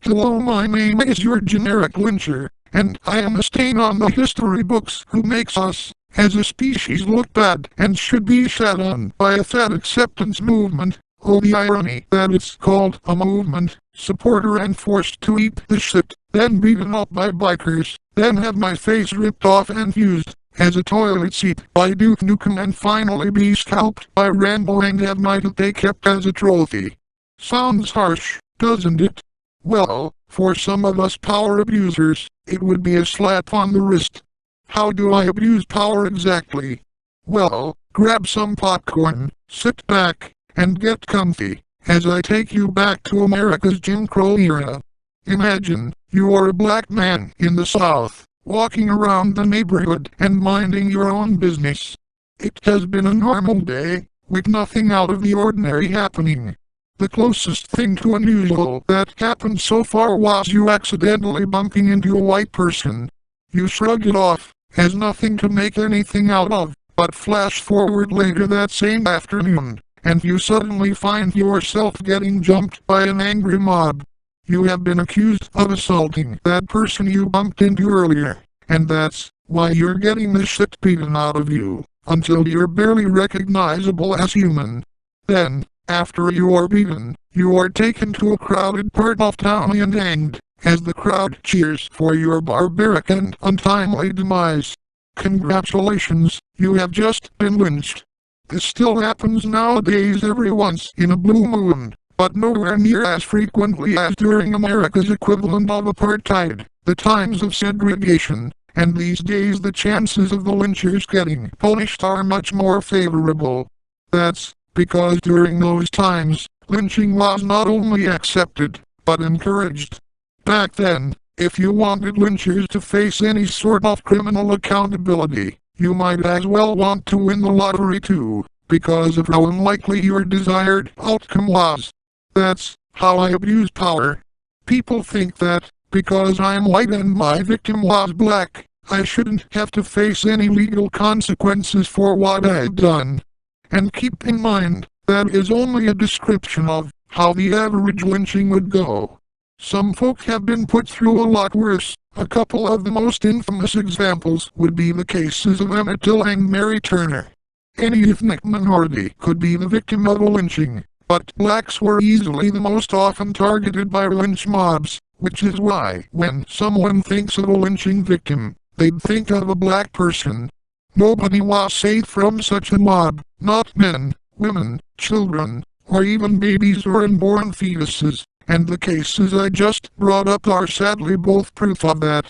Hello, my name is your generic Lyncher, and I am a stain on the history books who makes us, as a species, look bad and should be shat on by a fat acceptance movement. Oh, the irony that it's called a movement, supporter and forced to eat the shit, then beaten up by bikers, then have my face ripped off and used as a toilet seat by Duke Nukem, and finally be scalped by Rambo and have my toupee kept as a trophy. Sounds harsh, doesn't it? Well, for some of us power abusers, it would be a slap on the wrist. How do I abuse power exactly? Well, grab some popcorn, sit back, and get comfy, as I take you back to America's Jim Crow era. Imagine, you are a black man in the South, walking around the neighborhood and minding your own business. It has been a normal day, with nothing out of the ordinary happening. The closest thing to unusual that happened so far was you accidentally bumping into a white person. You shrug it off, as nothing to make anything out of, but flash forward later that same afternoon, and you suddenly find yourself getting jumped by an angry mob. You have been accused of assaulting that person you bumped into earlier, and that's why you're getting the shit beaten out of you, until you're barely recognizable as human. Then, after you are beaten, you are taken to a crowded part of town and hanged, as the crowd cheers for your barbaric and untimely demise. Congratulations, you have just been lynched. This still happens nowadays every once in a blue moon, but nowhere near as frequently as during America's equivalent of apartheid, the times of segregation, and these days the chances of the lynchers getting punished are much more favorable. That's because during those times, lynching was not only accepted, but encouraged. Back then, if you wanted lynchers to face any sort of criminal accountability, you might as well want to win the lottery too, because of how unlikely your desired outcome was. That's how I abuse power. People think that, because I'm white and my victim was black, I shouldn't have to face any legal consequences for what I've done. And keep in mind, that is only a description of how the average lynching would go. Some folk have been put through a lot worse. A couple of the most infamous examples would be the cases of Emmett Till and Mary Turner. Any ethnic minority could be the victim of a lynching, but blacks were easily the most often targeted by lynch mobs, which is why when someone thinks of a lynching victim, they'd think of a black person. Nobody was safe from such a mob, not men, women, children, or even babies or unborn fetuses, and the cases I just brought up are sadly both proof of that.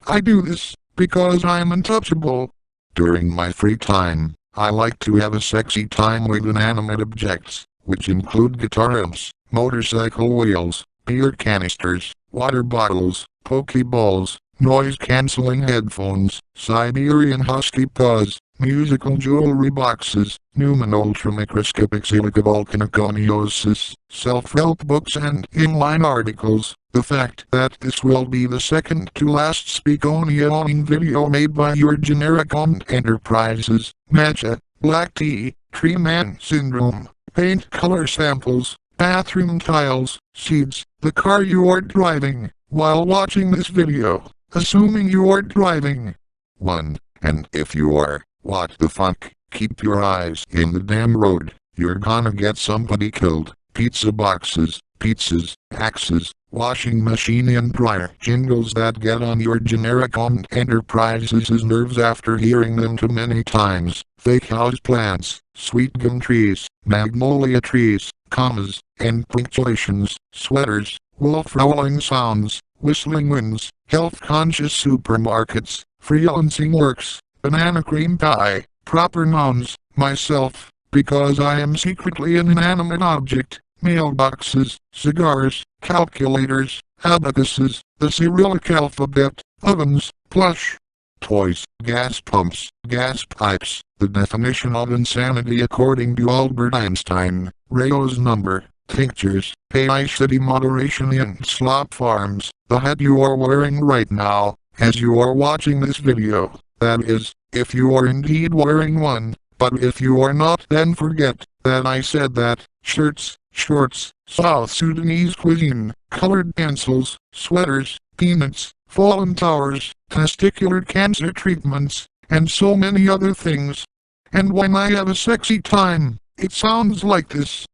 I do this because I'm untouchable. During my free time, I like to have a sexy time with inanimate objects, which include guitar amps, motorcycle wheels, beer canisters, water bottles, pokeballs, noise-canceling headphones, Siberian husky paws, musical jewelry boxes, Newman ultramicroscopic silica volcanoconiosis, self-help books and inline articles. The fact that this will be the second to last speak-only video made by your generic-owned enterprises, matcha, black tea, tree man syndrome, paint color samples, bathroom tiles, seeds, the car you are driving, while watching this video, assuming you are driving. 1. And if you are, what the fuck, keep your eyes in the damn road, you're gonna get somebody killed. Pizza boxes, pizzas, axes, washing machine and dryer jingles that get on your generic-owned enterprises' nerves after hearing them too many times. Fake house plants, sweet gum trees, magnolia trees, commas, and punctuations, sweaters, wolf howling sounds, whistling winds, health-conscious supermarkets, freelancing works, banana cream pie, proper nouns, myself, because I am secretly an inanimate object, mailboxes, cigars, calculators, abacuses, the Cyrillic alphabet, ovens, plush, toys, gas pumps, gas pipes, the definition of insanity according to Albert Einstein, Rayo's number, tinctures, AI city moderation in slop farms, the hat you are wearing right now, as you are watching this video, that is, if you are indeed wearing one, but if you are not then forget that I said that, shirts, shorts, South Sudanese cuisine, colored pencils, sweaters, peanuts, fallen towers, testicular cancer treatments, and so many other things. And when I have a sexy time, it sounds like this.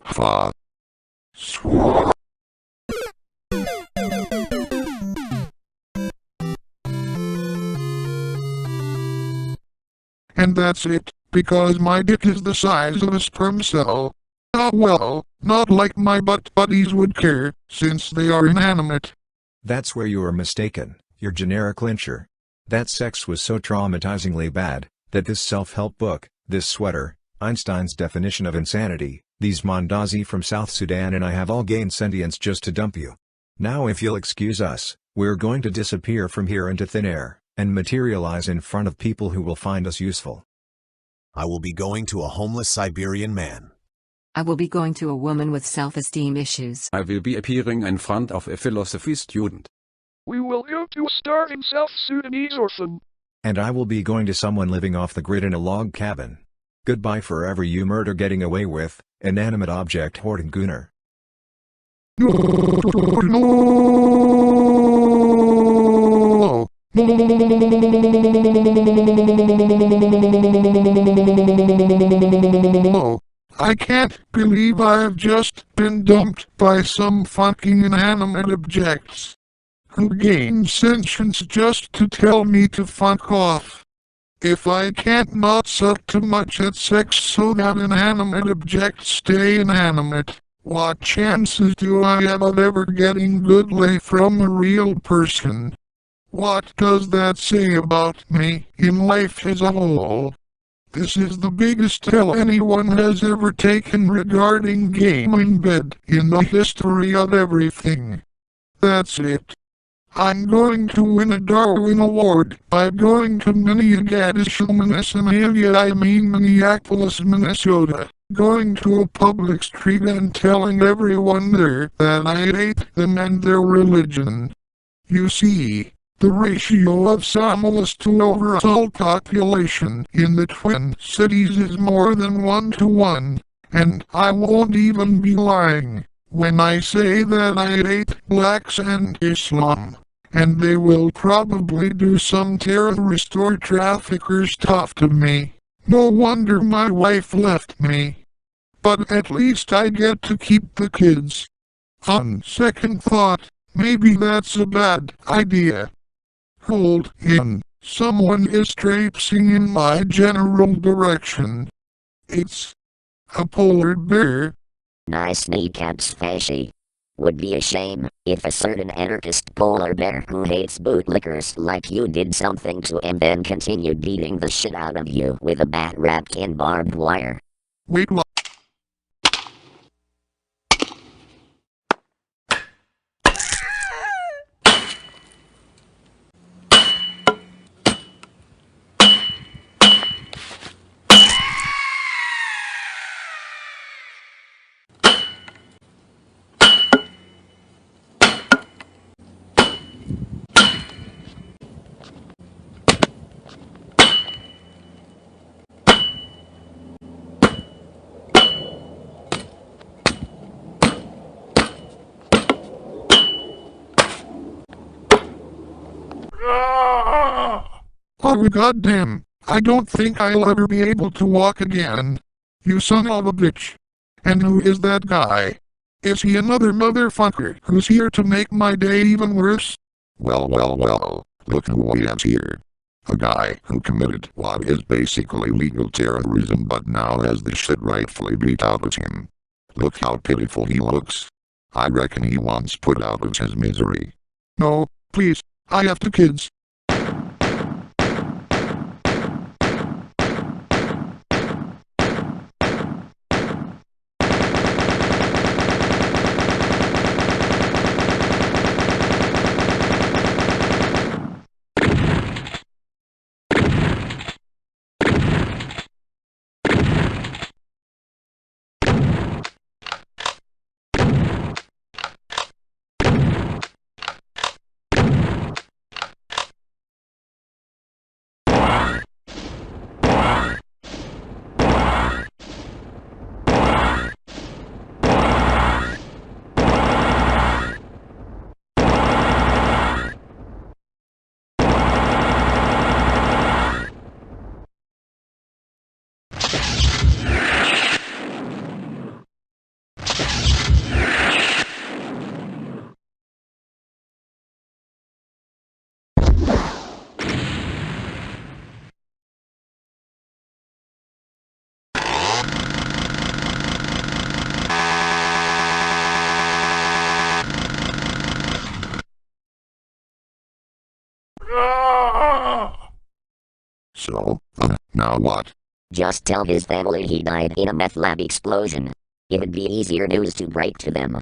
Fa. Swat. And that's it, because my dick is the size of a sperm cell. Ah well, not like my butt buddies would care, since they are inanimate. That's where you are mistaken, you're generic lyncher. That sex was so traumatizingly bad, that this self-help book, this sweater, Einstein's definition of insanity, these Mondazi from South Sudan and I have all gained sentience just to dump you. Now if you'll excuse us, we're going to disappear from here into thin air, and materialize in front of people who will find us useful. I will be going to a homeless Siberian man. I will be going to a woman with self-esteem issues. I will be appearing in front of a philosophy student. We will go to a starving South Sudanese orphan. And I will be going to someone living off the grid in a log cabin. Goodbye forever you murder getting away with, inanimate object hoarding gooner. No. I can't believe I've just been dumped by some fucking inanimate objects who gain sentience just to tell me to fuck off. If I can't not suck too much at sex so that inanimate objects stay inanimate, what chances do I have of ever getting good lay from a real person? What does that say about me in life as a whole? This is the biggest L anyone has ever taken regarding game in bed in the history of everything. That's it. I'm going to win a Darwin Award by going to Minneapolis, Minnesota, going to a public street and telling everyone there that I hate them and their religion. You see, the ratio of Somalis to overall population in the Twin Cities is more than 1-to-1, and I won't even be lying when I say that I hate blacks and Islam, and they will probably do some terrorist or trafficker stuff to me. No wonder my wife left me. But at least I get to keep the kids. On second thought, maybe that's a bad idea. Hold in. Someone is traipsing in my general direction. It's a polar bear. Nice kneecaps, Fashy. Would be a shame if a certain anarchist polar bear who hates bootlickers like you did something to and then continued beating the shit out of you with a bat wrapped in barbed wire. Wait, what? Oh goddamn, I don't think I'll ever be able to walk again. You son of a bitch. And who is that guy? Is he another motherfucker who's here to make my day even worse? Well, look who we have here. A guy who committed what is basically legal terrorism but now has the shit rightfully beat out of him. Look how pitiful he looks. I reckon he wants put out of his misery. No, please, I have 2 kids. So, now what? Just tell his family he died in a meth lab explosion. It'd be easier news to break to them.